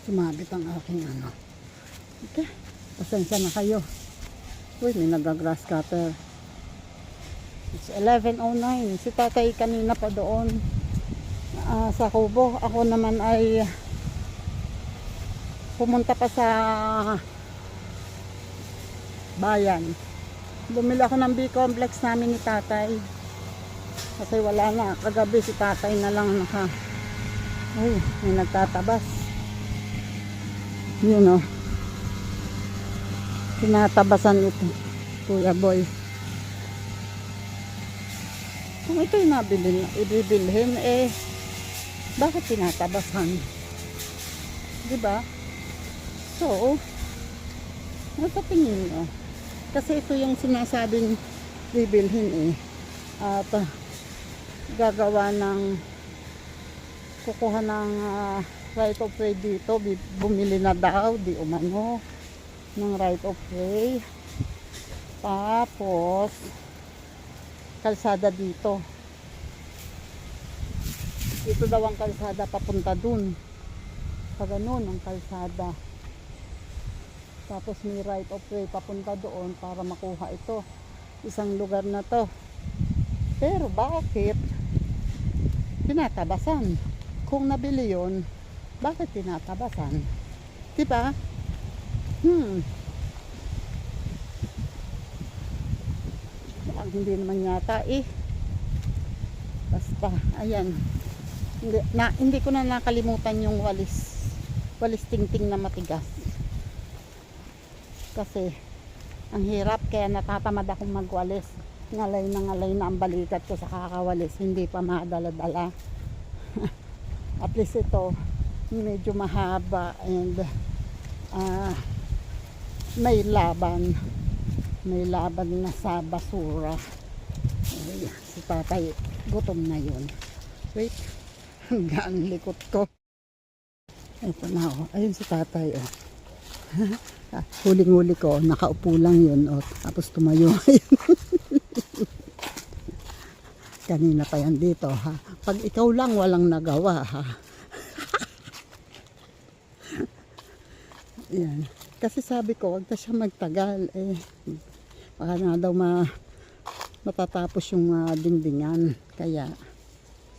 Sumabit ang aking ano. Okay. Pasensya na kayo. Uy, may nag-grass cutter. It's 11:09. Si tatay kanina pa doon sa kubo. Ako naman ay pumunta pa sa bayan. Bumili ako ng B-complex namin ni tatay. Kasi wala na. Kagabi si tatay na lang Uy, may nagtatabas. Yun o. Tinatabasan ito. Kuya Boy. Kung ito yung ibibilhin, bakit tinatabasan? Diba? So, natatingin nyo. Kasi ito yung sinasabing bibilhin At gagawa ng kukuha ng right of way dito. Bumili na daw, di umano, ng right of way. Tapos, kalsada dito. Dito daw ang kalsada papunta dun. Pag ganun ang kalsada. Tapos may right of way papunta doon para makuha ito. Isang lugar na to. Pero bakit tinatabasan? Kung nabili yun, bakit tinatabasan? Diba? Hindi naman yata basta, ayan. Hindi ko na nakalimutan yung walis tingting na matigas. Kasi ang hirap, kaya natatamad akong magwalis. Ngalay na ang balikat ko sa kakawalis, hindi pa madala-dala. At least ito medyo mahaba and may laban na sa basura. Ay, si tatay gutom na yun. Wait, hanggang likot ko. Ito na ayun si tatay huling-huli ko, nakaupo lang yun tapos tumayo. Kanina pa yan dito pag ikaw lang walang nagawa yan. Kasi sabi ko wag na siya magtagal baka na daw matatapos yung dingdingan, kaya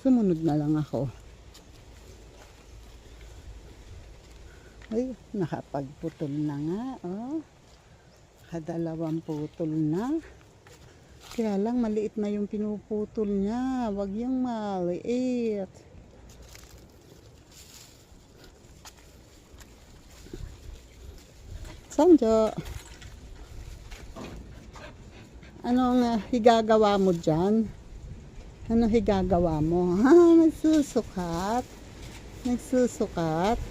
sumunod na lang ako. Ay, nakapagputol na nga kadalawang putol na. Kaya lang maliit na yung pinuputol niya, wag yung maliit. Sanjo, anong higagawa mo dyan? Anong higagawa mo? Nagsusukat? Nagsusukat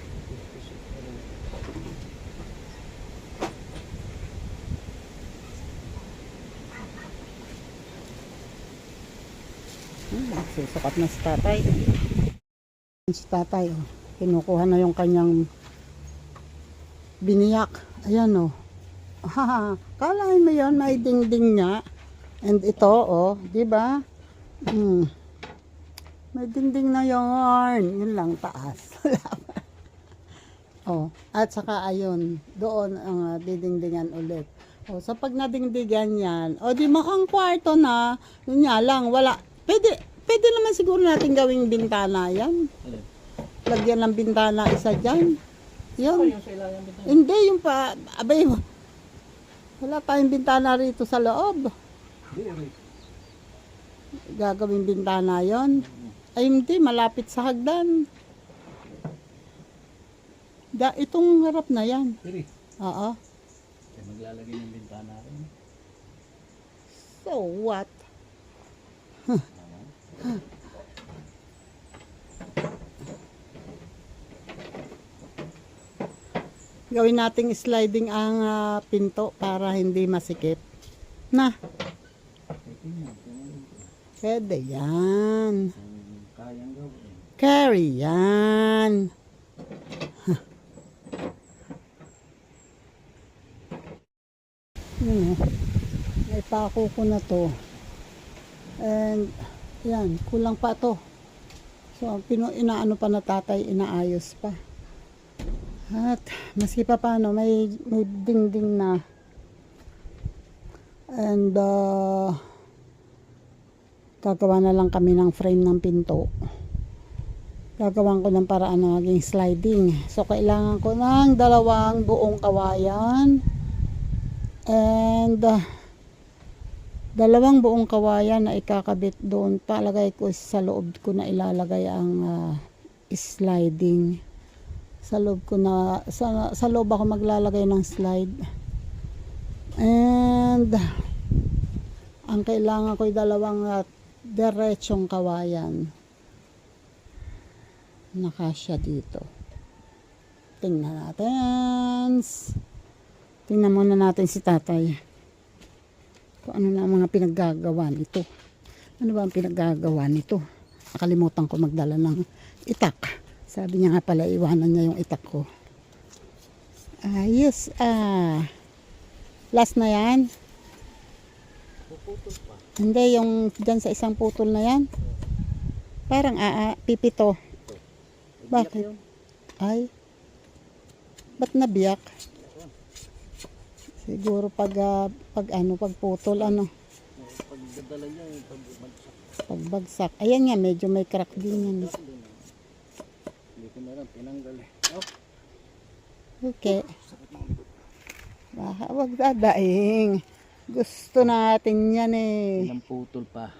na si tatay. Si tatay, kinukuha na yung kanyang biniyak. Ayan kalahin mo yun, may dingding nga. And ito di ba? May dingding na yarn. Yun lang taas. At saka ayun, doon ang didingdingan ulit. So pag nadingdigan yan, di makang kwarto na. Yun nga lang, wala. Pwede naman siguro natin gawing bintana yan. Lagyan ng bintana isa dyan. Yun. Hindi, yung abay, wala tayong bintana rito sa loob. Gagawing bintana yon. Ay hindi, malapit sa hagdan. Itong harap na yan. Oo. Maglalagay ng bintana rin. So what? Gawin nating sliding ang pinto para hindi masikip. Na. Pwede yan. Kayang gawin. Carry yan. Yun may pako ko na to. And yan, kulang pa to. So inaano pa na tatay, inaayos pa. At maski pa paano, may dingding na. And gagawa na lang kami ng frame ng pinto. Gagawan ko ng paraan na maging sliding. So kailangan ko ng 2 buong kawayan. And 2 buong kawayan na ikakabit doon. Palagay ko sa loob ko na ilalagay ang sliding. Sa loob ko na sa loob ako maglalagay ng slide. And ang kailangan ko ay 2 diretsong kawayan. Nakasya dito. Tingnan natin. Tingnan muna natin si tatay. Kung ano na ang mga pinaggagawa nito. Ano ba ang pinaggagawa nito? Nakalimutan ko magdala ng itak. Sabi niya nga pala, iwanan niya yung itak ko. Ayos. Last na yan. Puputol pa. Hindi, yung dyan sa isang putol na yan. Parang pipito. Bakit? Ay. Ba't nabiyak? Siguro pag putol, Pagdadala niya, pagbagsak. Ayan nga, medyo may crack din yan. hindi ko na lang tinanggal eh. Oh, Okay. Baka wag dadaing. Gusto natin yan eh. ilang putol pa.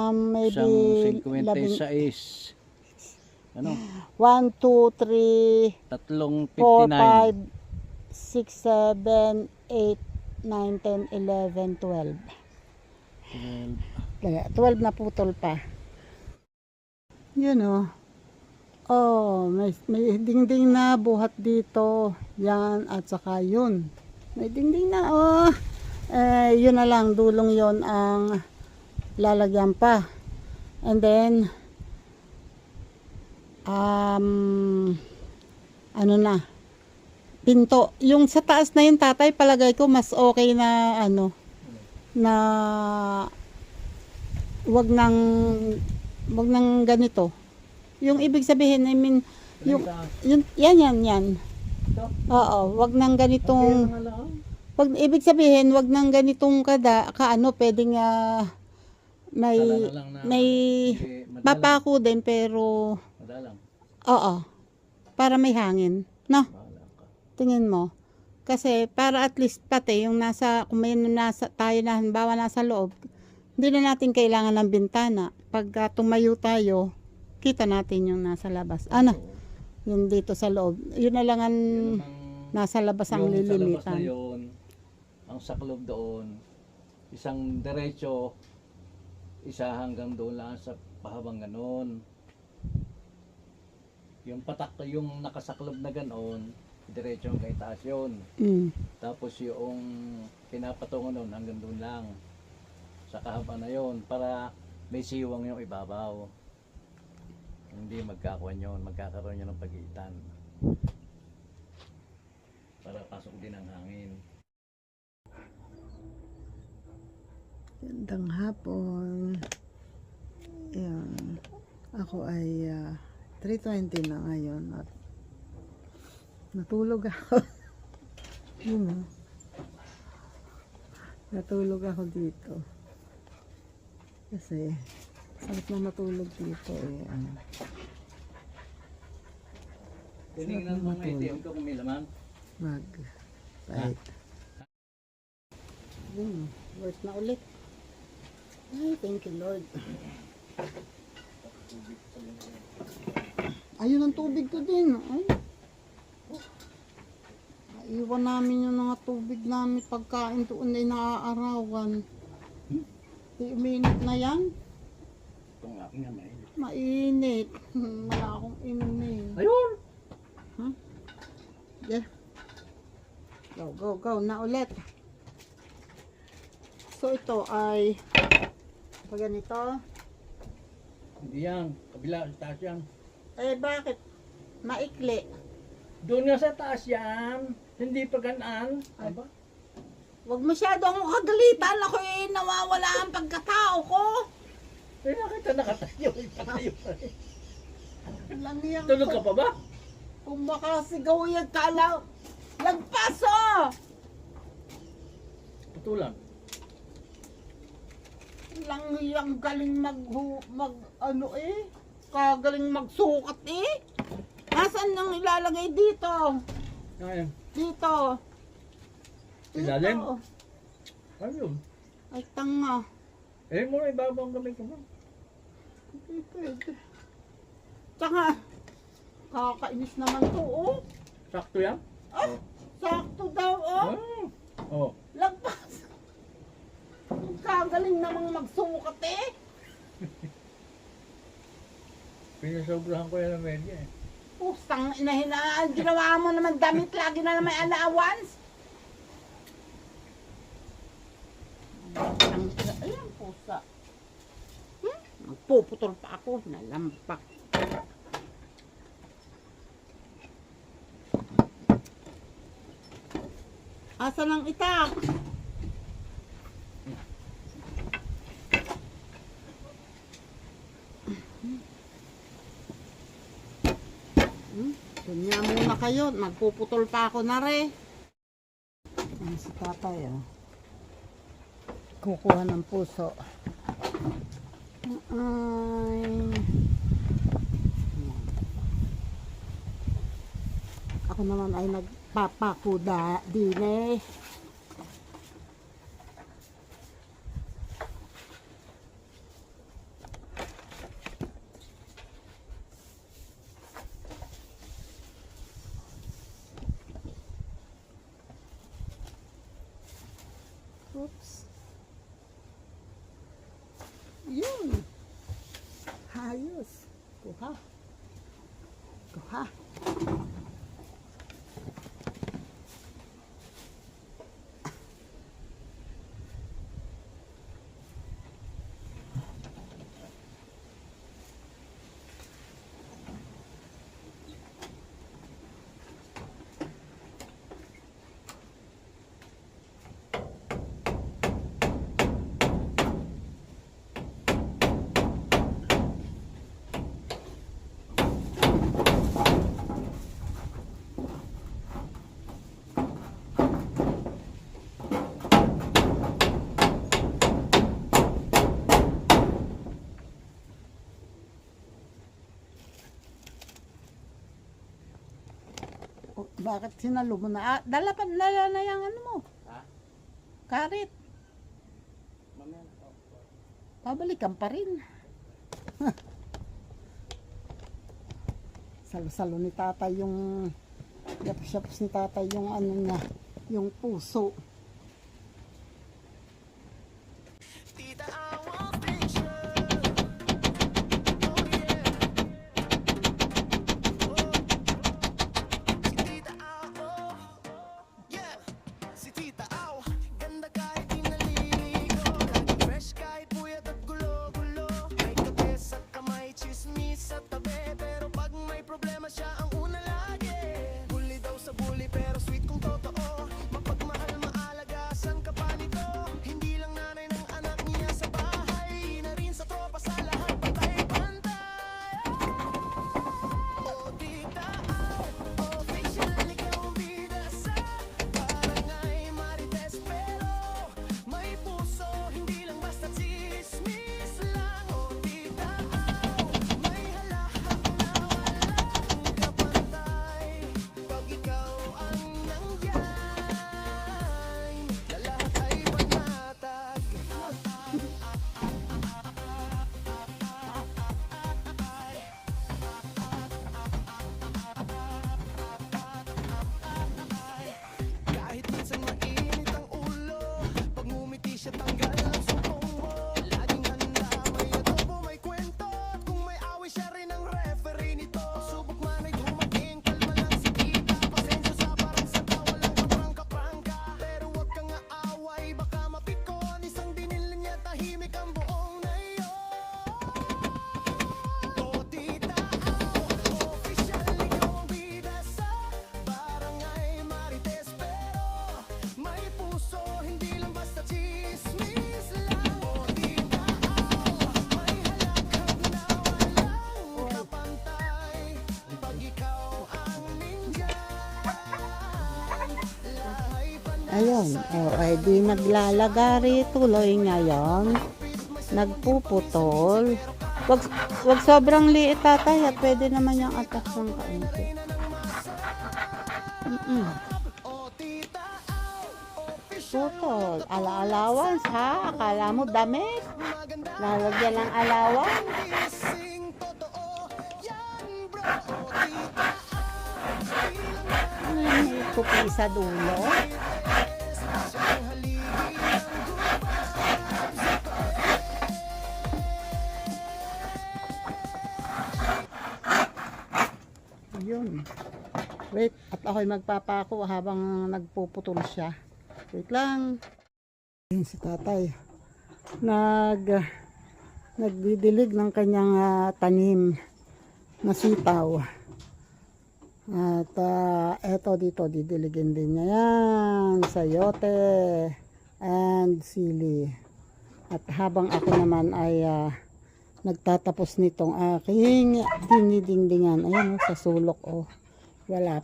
Maybe Isang 56. Ano? 1, 2, 3, 4, 5, 6, 7, 8, 9, 10, 11, 12. 12 na putol pa. Yun oh. Oh, may dingding na buhat dito. Yan at saka yun. May dingding na oh. Yun na lang, dulong yon ang lalagyan pa. And then ano na, pinto. Yung sa taas na yun, tatay, palagay ko mas okay na na wag nang ganito. Yung ibig sabihin, I mean, yung yan. Oo, wag nang ganitong, ibig sabihin, wag nang ganitong pwedeng may papako din pero Madalang. oo, para may hangin, no? Bahala ka. Tingin mo. Kasi para at least pati yung kung may tayo na halimbawa nasa loob, hindi na natin kailangan ng bintana. Pag tumayo tayo, kita natin yung nasa labas. Yung dito sa loob. Yun na lang ang nasa labas ang Yung sa labas na lilimitan. yun, ang saklob doon, isang diretso, isa hanggang doon lang sa pahabang ganon. Yung patak, yung nakasaklob na ganon, diretso hanggang itaas yun. Tapos yung pinapatungan doon hanggang doon lang. Sa kahaba na yun, para may siwang yung ibabaw. Hindi magkakaroon yun ng pagitan. Para pasok din ang hangin. Gandang hapon. Ayan. Ako ay 3:20 na ngayon at natulog ako. Yun o. Natulog ako dito. Kasi sakit na matulog dito eh. Tinignan mo nga ATM ko kung may laman. Right. Work na ulit. Ay, thank you Lord. Ayun ang tubig ko din. Ay. Naiwan namin yung mga tubig namin pagkain doon ay naaarawan. Uminit na yan. Ito nga, nga mainit. Mainit. Wala akong inumin. Ayun! Huh? Yeah. Go. Na ulit. So ito ay pag ganito. Hindi yan. Kabila, sa taas yan. Eh bakit? Maikli. Doon nga sa taas yan. Hindi pa ganaan. Aba? Huwag masyado akong kagalitan. Ako nawawala ang pagkatao ko. Eh, nakita nakatayo. Patayo pa rin. Lang niyang Tulog ka pa ba? Kung makasigaw yan ka lang. Lagpaso! Ito lang. Lang yung galing ano eh. Kagaling magsukat eh. Nasaan nang ilalagay dito? Ayan. Dito. Ilalim? Dito. Ayun. Ay, tanga. Eh, mo ibabaw ang gamay ko mo. Hindi pwede. Tsaka, kakainis naman to, oh. Sakto yan? Ah, sakto daw, oh. Oh. Lagpas. Kagaling namang magsukat, eh. Pinasobrahan ko yan ng medya eh. Pustang inahinaan. Ginawa mo naman damit. Lagi na naman allowance. Ayan, pusa. Magpuputol pa ako. Nalampak. Asa ng itak? Kanya muna kayo. Magpuputol pa ako na re. Ayan si tatay, oh. Kukuha ng puso. Ay. Ako naman ay nagpapakuda din eh. Oops. Yun. Hayos. Kuha. Kuha. Oh, bakit sinalo mo na? Ah, dala na yung ano mo. Ha? Karit. Mamaya. Pabalikan pa rin. Salo-salo ni tatay yung yapos-yapos ni tatay yung ano niya, yung puso. Problema siya ang una lagi. Bully daw sa bully pero sweet kung totoo. Mapagmahal Ayun, ay di naglalagari tuloy ngayon. Nagpuputol. Wag sobrang liit tatay at pwede naman yung atak ng kaunti. Putol. Ala-allowance ha? Akala mo damit? Lalagyan ng allowance? Ano yung may kupi sa dulo? Yun. Wait, at ako'y magpapako habang nagpuputol siya. Wait lang. Yun si tatay. Nagdidilig ng kanyang tanim na sitaw. At eto dito, didiligin din niya yan. Sayote and sili. At habang ako naman ay nagtatapos nitong aking dinidingdingan. Ayan sa sulok Wala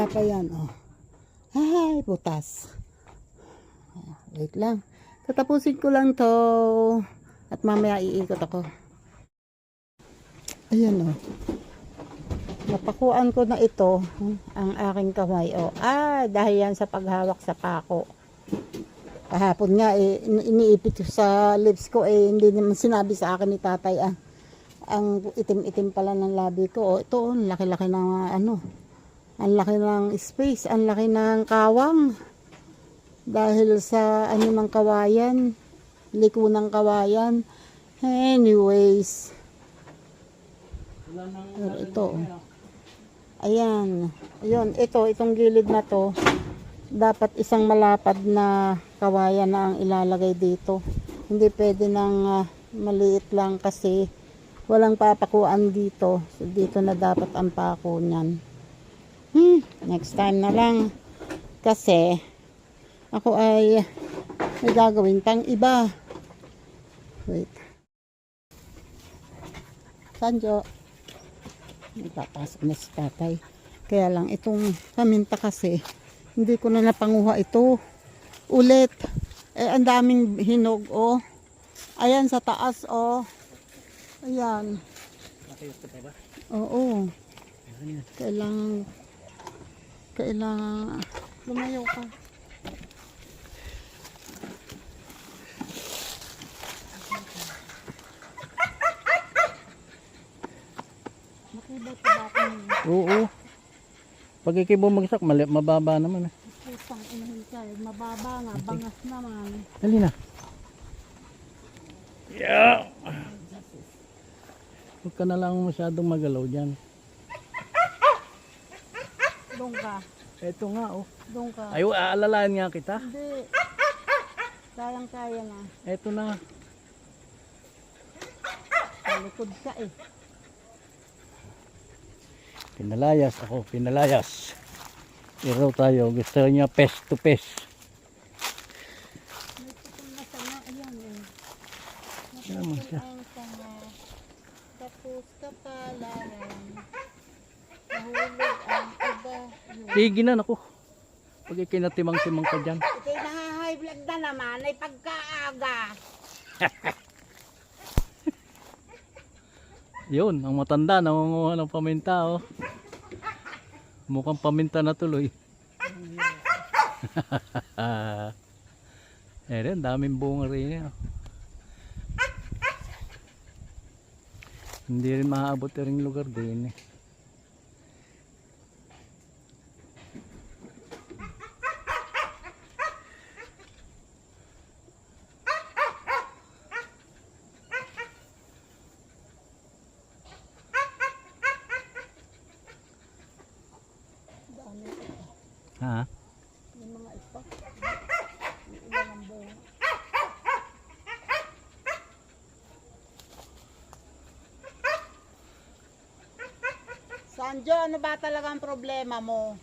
pa yan Ay, butas. Wait lang. Tatapusin ko lang to. At mamaya iikot ako. Ayan Napakuan ko na ito ang aking kamay dahil yan sa paghawak sa pako. Kahapon nga iniipit sa lips ko hindi naman sinabi sa akin ni tatay ang itim-itim pala ng labi ko. Ito laki-laki ng ang laki ng space, ang laki ng kawang. Dahil sa ng kawayan, liko ng kawayan. Anyways, ito. Ayan. Ayun, itong gilid na to, dapat isang malapad na kawayan na ang ilalagay dito. Hindi pwede nang maliit lang kasi walang papakuan dito. So, dito na dapat ang pako niyan. Next time na lang. Kasi ako ay may gagawin pang iba. Wait. Sanjo. Ipapasok na si tatay. Kaya lang itong paminta kasi hindi ko na napanguha ito ulit. Ang daming hinog ayan sa taas ayan. Oo. Kailangan lumayo ka. Oo. Pag ikibumagsak, mababa naman Pusang inahin ka. Mababa nga. Bangas naman. Dali na. Yeah. Huwag ka na lang masyadong magalaw dyan. Doon ka. Eto nga Doon ka. Ayaw, aalalahan nga kita. Hindi. Kayang-kaya na. Eto na. Sa likod ka Pinalayas ako, pinalayas. Iraw tayo, gusto niya pes to pes. May putol na sana, ayan Naman siya. ang sana. Tapos kapalaran. Nahulog ang iba. Sige na, naku. Pag ikinatimang-timang ka dyan. Ito'y nahahay blood na naman ay pagkaaga. Yun, ang matanda, nangunguha ng paminta Mukhang paminta na tuloy. Eren, daming bunga rin Hindi rin maaabot rin lugar din Ha? Yung mga ito. Yung iba ng bunga. Sanjo, ano ba talaga ang problema mo?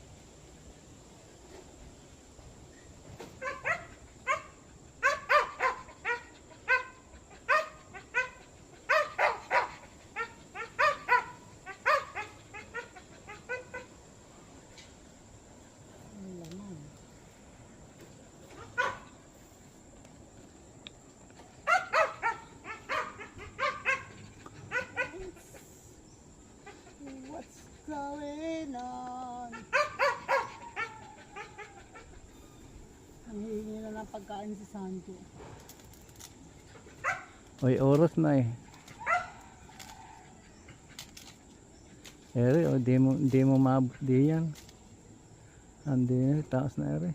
ng pagkain si Sanjo. Oy, oras na eh. Ere, o di mo maabot di yan. Andi na, taas na ere.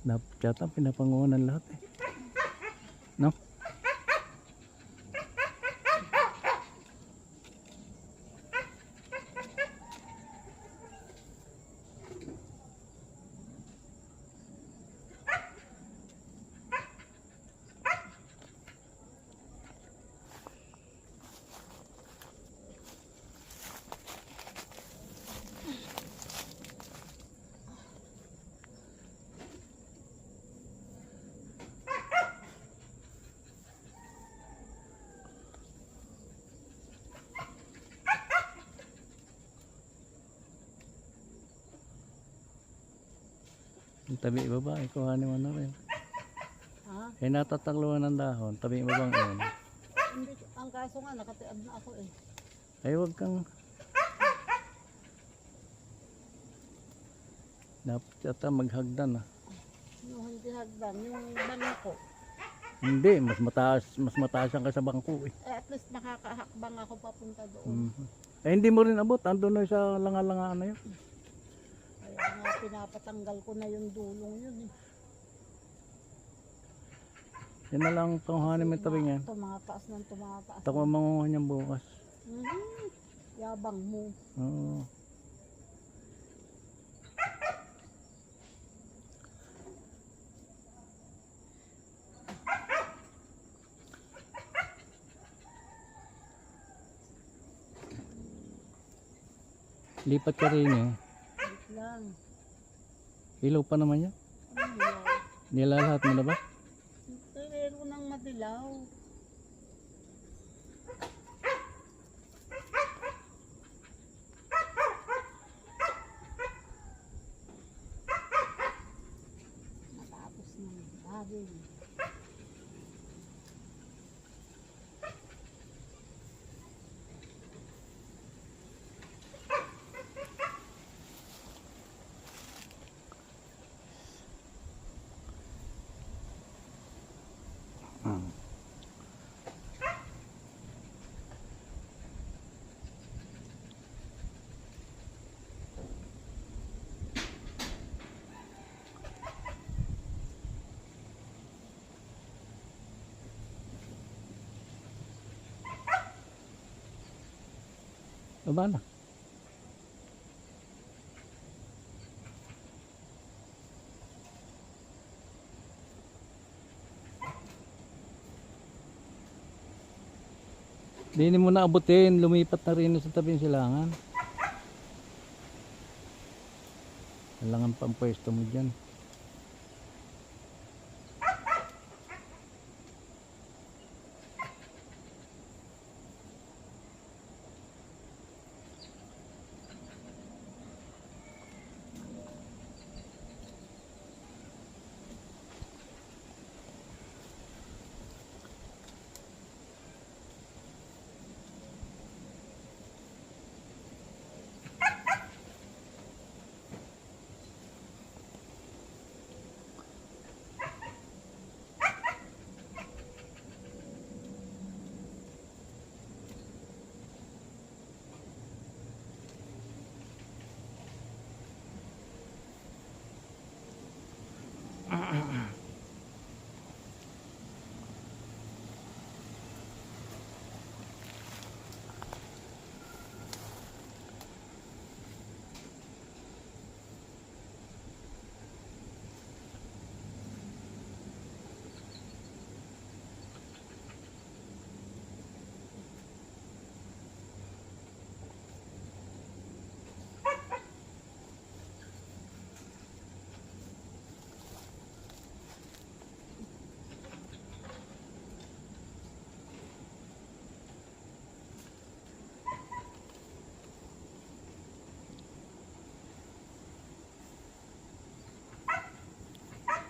Dapat yata pinapangunan lahat eh. No? Yung tabi ibaba, kuhanin mo na rin. Ha? Eh natatakluhan ng dahon, tabi mo bang yun? Hindi, ang kaso nga, nakatiad na ako eh. Ay wag kang... Dapat yata maghagdan ah. Yung hindi hagdan, yung bangko. Hindi, mas mataas ang ka sa bangko eh. Eh, at least nakakahakbang ako papunta doon. Eh hindi mo rin abot, andun na sa langa-langa na yun. Kaya nga pinapatanggal ko na yung dulong yun eh. Yan na lang kuhanin mo yung tabi niyan. Tumataas ng tumataas. Tako mangunguha niyan bukas. Yabang mo. Oo. Lipat ka rin eh. Wait lang. Ilaw pa naman yan. Ano yan? Nilalahat mo na ba? Meron ng madilaw. Matapos ng bagay. Baba na. Hindi mo na abutin, lumipat na rin sa tabi ng silangan. Kailangan pa ang pwesto mo dyan.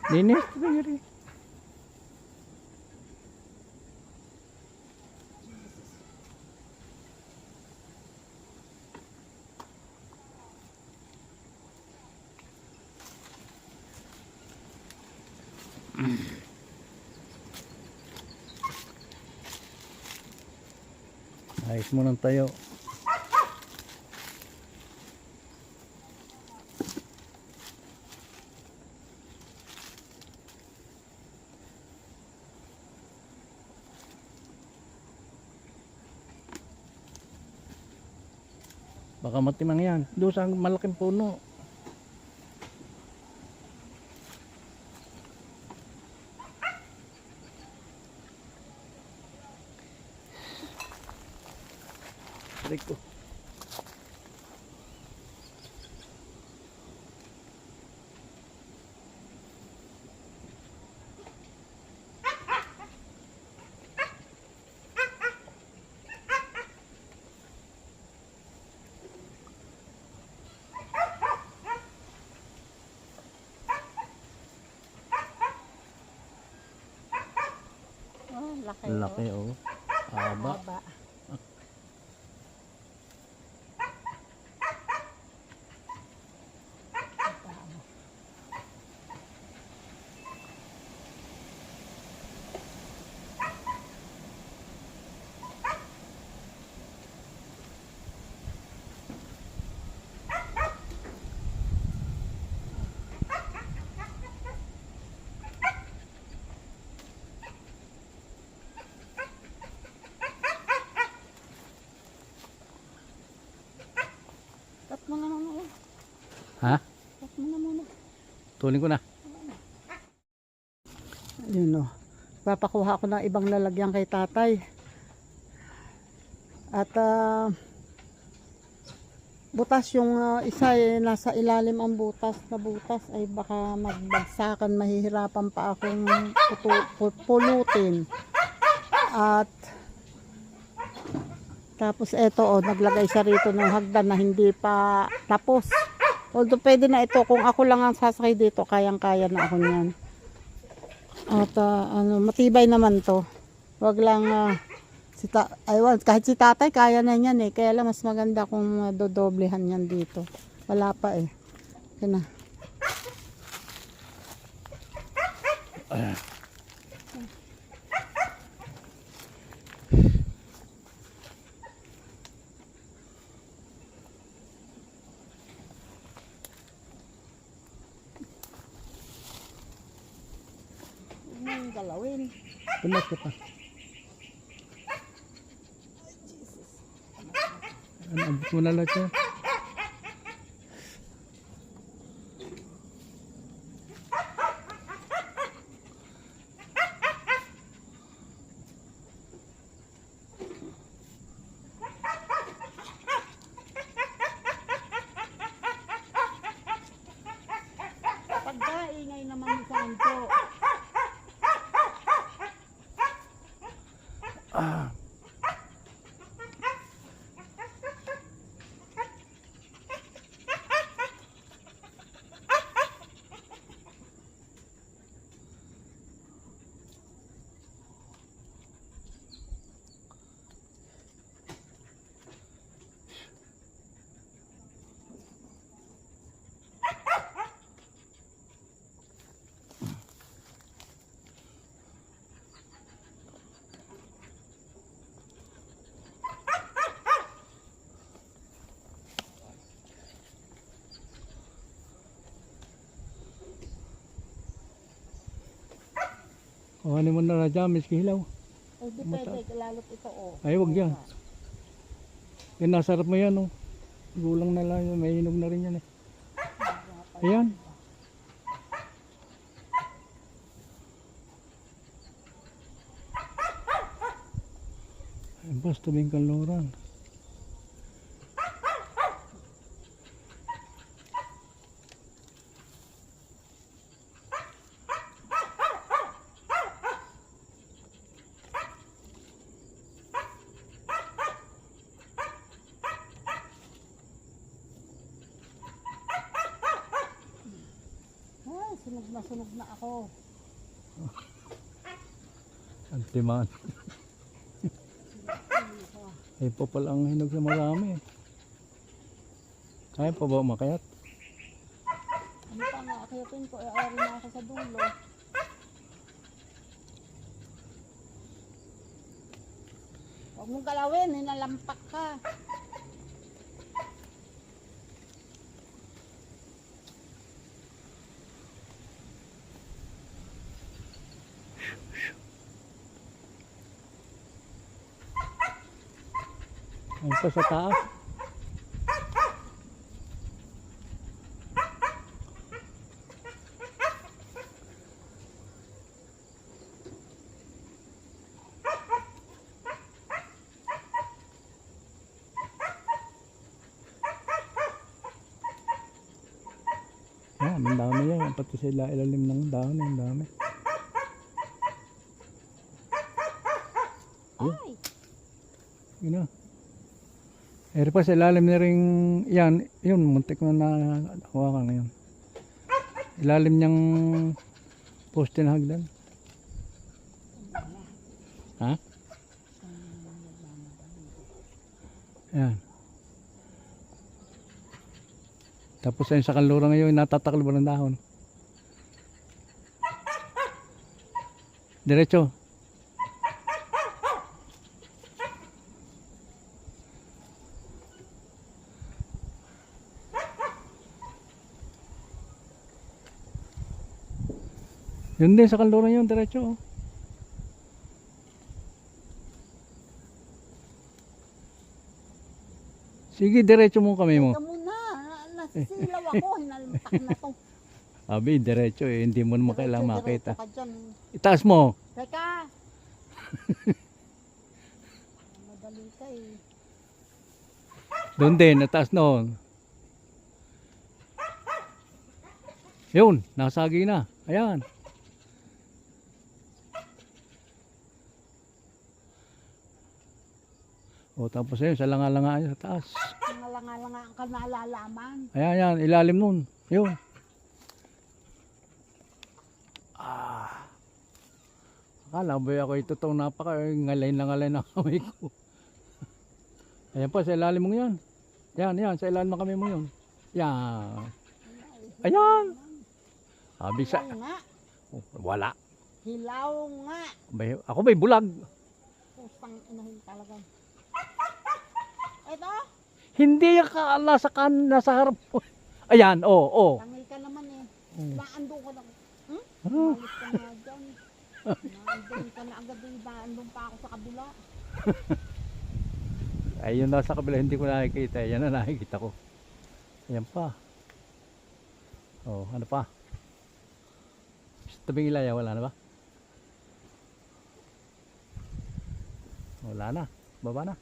Linis, tabi rin. Ayos mo ng tayo. Baka matimang yan. Doon sa malaking puno. Rico. Oh, laki. Laki oh. Haba. Haba. Cut mo na muna. Ha? Cut mo na muna. Tuling ko na. Ayun o. Papakuha ko ng ibang lalagyan kay tatay. At butas yung isa nasa ilalim ang butas na butas ay baka magbagsakan, mahihirapan pa akong pulutin. At tapos eto naglagay siya rito ng hagdan na hindi pa tapos. Although pwede na ito, kung ako lang ang sasakay dito, kayang-kaya na ako niyan. At matibay naman to. Wag lang kahit si tatay kaya na niyan eh. Kaya lang mas maganda kung dodoblehan niyan dito. Wala pa eh. Yan na. Galawin. Tumas ka pa. Ano, abot mo na lahat yan. Pagkaingay naman ni Sancho. Kuhanin mo na radya, miski hilaw. O di pwede, lalot ito o. Ay, wag yan. Yan, nasarap mo yan oh. Gulang na lang, may hinog na rin yan eh. Ayan. Ay, basta tabing kanluran. Sunog na ako. Antiman. Ay pa pala ang hinog sa marami. Kaya pa ba makayat? Ano pa nga, akiyatin ko, ari na ako sa dulo. Huwag mong galawin, hinalampak ka. Ayun pa sa taas. Yan, ang dami yan. Pati sa ilalim ng dahon, ang dami. Ay! Yun na. Eri pa sa ilalim na rin yan. Yun, muntik na hawakan na yun. Ilalim niyang poste na hagdan. Ha? Yan. Tapos ayun sa kanlura ngayon, natataklo ba ng dahon? Diretso. Yun din sa kanlura yun, diretso. Sige, diretso mo kami mo. Teka muna, nasisilaw ako, hinalampak na to. Abi, diretso eh, hindi mo naman kailangan makita. Diretso ka dyan. Itaas mo. Teka! Madali ka eh. Doon din, nataas noon. Yun, nasagi na. Ayan. O tapos ayun, sa langa-langa sa taas. Nalanga-langa ka nalalaman. Ayan, ayan, ilalim nun. Yun. Ah. Akala ba ako itutong napaka ngalay na ngalay na kami ko. Ayan pa, sa ilalim mo yan. Yan, yan, sa ilalim na kami mo yun. Yan. Ayan. Sabi sa... Hilaw nga. Oh, wala. Hilaw nga. Ako ba'y bulag? Pusang inahin talaga. Eto, Hindi ka nasa nasa harap mo. Ayan, oh. tangil ka naman eh. Oh. Naandun ka na. Ah. Malis ka na dyan. Naandun ka na agad eh. Naandun pa ako sa kabila. Ayun nasa kabila, hindi ko nakikita. Yan na nakikita ko. Ayan pa. Oh, ano pa? Sa tabing ilaya, wala na ba? Wala na. Baba na.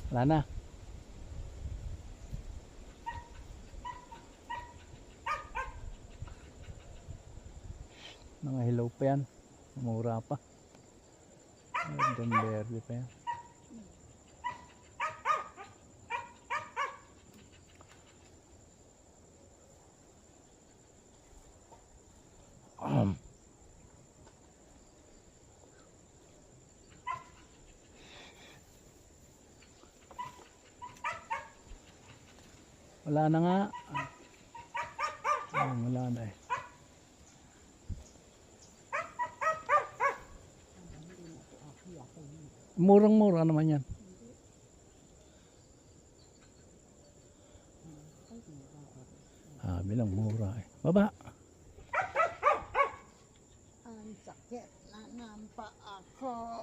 Wala na. Mga hilaw pa yan. Mura pa. Don verde pa yan. Wala na nga. Wala na eh. Murang-mura naman yan. Bilang mura eh. Baba. Ang sakit na nampa ako.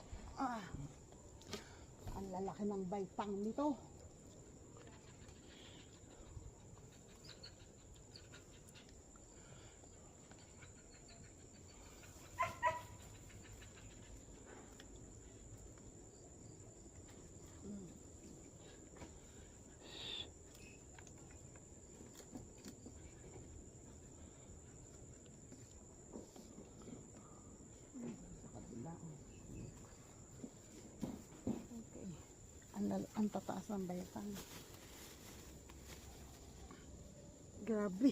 Ang lalaki ng baypang nito. Ang tataas ng baitang. Grabe.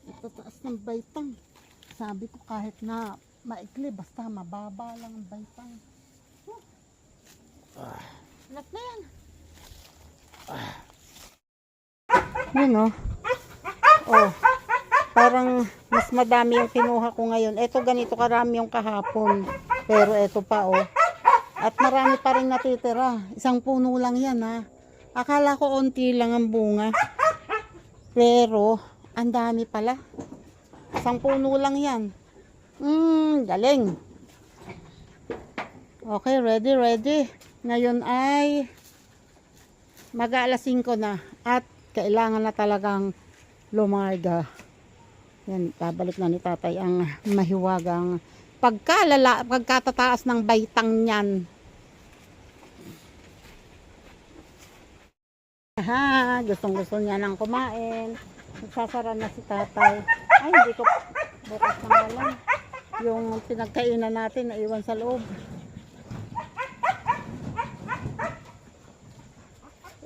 Ang tataas ng baitang. Sabi ko kahit na maikli, basta mababa lang ang baitang. Lahat na yan. Yun oh. Oh. Parang mas madami yung kinuha ko ngayon. Ito ganito karami yung kahapon. Pero ito pa oh. At marami pa rin natitira. Isang puno lang yan ha. Akala ko onti lang ang bunga. Pero ang dami pala. Isang puno lang yan. Galing. Okay, ready. Ngayon ay mag-aalas 5 na. At kailangan na talagang lumarga. Yan, babalik na ni tatay ang mahiwagang pagkatataas ng baitang niyan. Gustong-gusto niya nang kumain. Nagsasara na si tatay. Ay, hindi ko bukas na nga lang. Yung pinagkainan natin naiwan sa loob.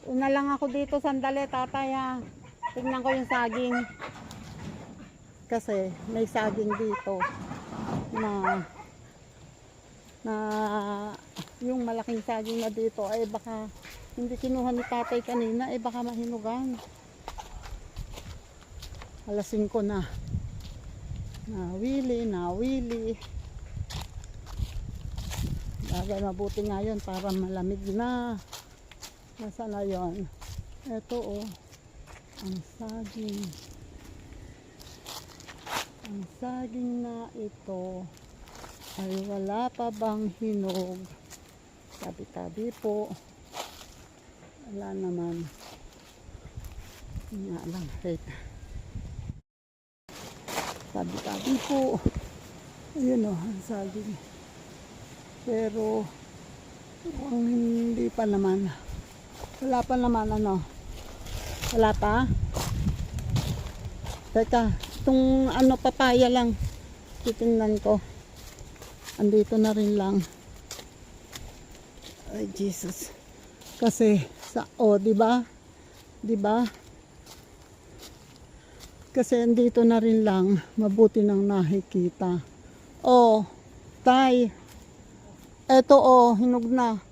Una lang ako dito sandali, tatay ha. Tingnan ko yung saging. Kasi may saging dito na yung malaking saging na dito ay baka hindi kinuha ni tatay kanina, ay baka mahinugan. Alas 5 na. Nawili. Bagay mabuti nga yun para malamig na. Nasaan na yun? Ito oh. Ang saging. Ang saging na ito ay wala pa bang hinog? Tabi-tabi po. Wala naman. Nga lang. Wait. Tabi-tabi po. Ayun o, ang saging. Pero, ang hindi pa naman. Wala pa naman ano. Wala pa. Teka, itong ano papaya lang. Titingnan ko. Andito na rin lang. Ay, Jesus. Kasi, di ba? Di ba? Kasi andito na rin lang, mabuti nang nakikita. Oh, tay. Eto oh, hinog na.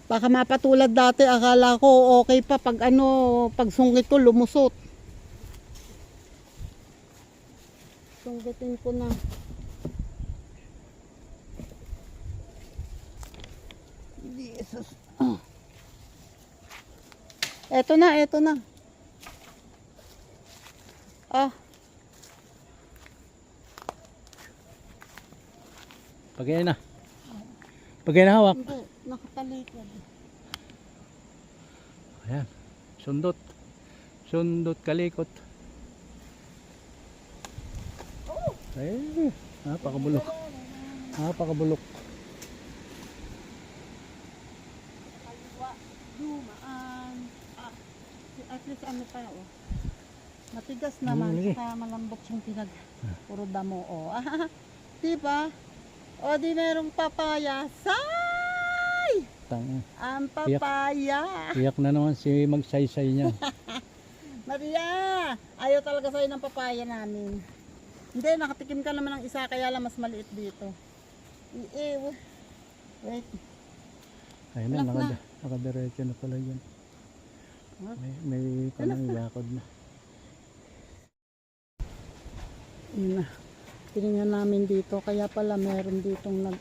Baka mapatulad dati, akala ko okay pa pag pag sungkit ko lumusot. Sungkitin ko na. Jesus. Eto na. Pagay na hawak. Hindi, nakatalikod. Ayan. Sundot kalikot. Ay, napakabulok. Dumaan. At least ano pa oh. Matigas naman, saka malambot yung puro damo oh. Diba? O di merong papaya. Say! Ang papaya. Iyak na naman si magsaysay niya. Maria, ayaw talaga sa'yo ng papaya namin. Hindi, nakatikim ka naman ng isa, kaya lang mas maliit dito. Wait. Ayun na, nakadiretso na pala yan. May panang bakod na. Yun na. Tinignan namin dito, kaya pala meron ditong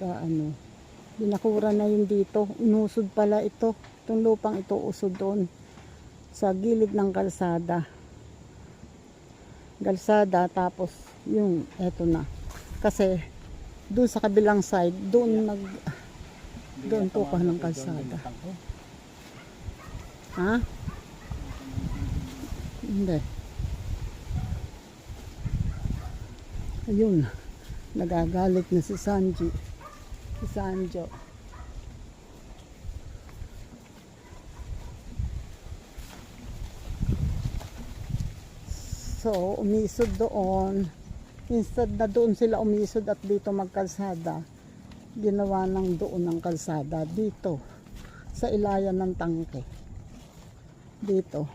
binakura na yun dito. Inusod pala ito. Itong lupang ito usod doon sa gilid ng kalsada. Tapos yung eto na. Kasi doon sa kabilang side, doon kukuha ng kalsada. Ha? Hindi. Ayun, nagagalit na si Sanjo. So, umisod doon. Instead na doon sila umisod at dito magkalsada, ginawa ng doon ng kalsada dito sa ilayan ng tangke. Dito.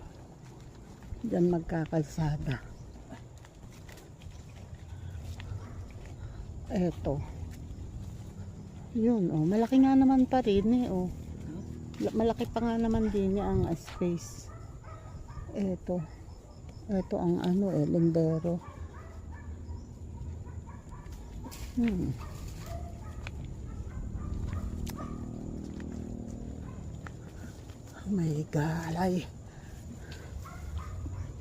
Diyan magkakalsada. Eto. Yun, oh. Malaki nga naman pa rin, oh. Malaki pa nga naman din ang space. Eto. Eto ang ano, lindero. Oh my God,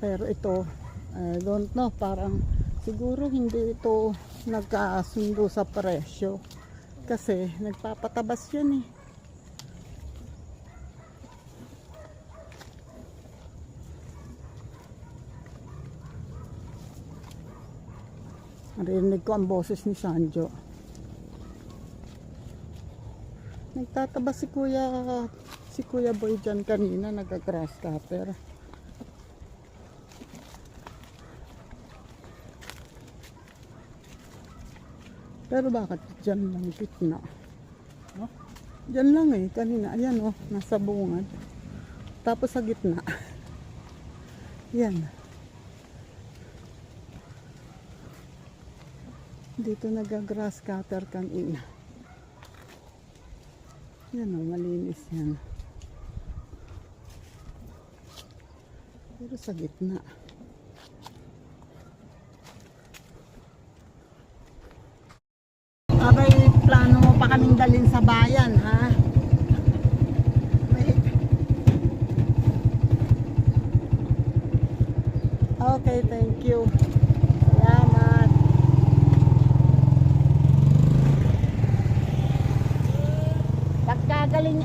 pero ito, I don't know, parang siguro hindi ito nagkasundo sa presyo kasi nagpapatabas yan eh. Narinig ko ang boses ni Sanjo. Nagtatabas si Kuya Boy dyan kanina, nag-grass cutter. Pero bakit dyan lang gitna? Huh? Dyan lang eh, kanina. Ayan oh, nasa bungad. Tapos sa gitna. Yan. Dito nag-grass cutter kanina. Yan oh, malinis yan. Pero sa gitna. Abay, plano mo pa kaming dalhin sa bayan, ha? Wait. Okay, thank you. Salamat. Pagkagaling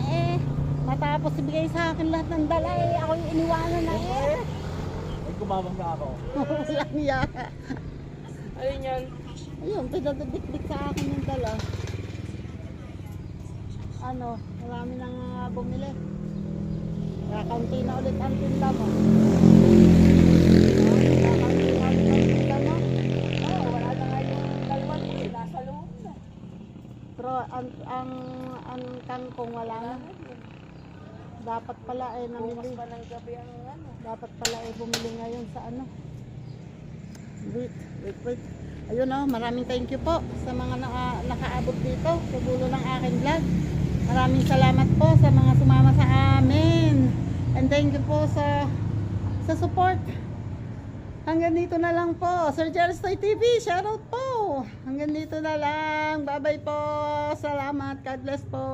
matapos ibigay sa akin lahat ng dala ako yung iniwanan na Ay, kumabang na ako. Walang iya. Ayun yan. Ayun, pinadabit-bit sa akin yung dala. Ano, marami nang bumili. Kakaunti na ulit ang tinda mo. Kakaunti na ulit ang tinda mo. Oo, wala na nga yung dalawang ko, nasa loob na. Pero ang kangkong wala na. Dapat pala Bukas namili. pa ng gabi ang ano. Dapat pala bumili ngayon sa ano. Wait. Ayun oh, maraming thank you po sa mga nakaabot dito sa dulo ng aking vlog. Maraming salamat po sa mga sumama sa amin. And thank you po sa support. Hanggang dito na lang po. Sir Jerry's Toy TV, shoutout po. Hanggang dito na lang. Bye-bye po. Salamat. God bless po.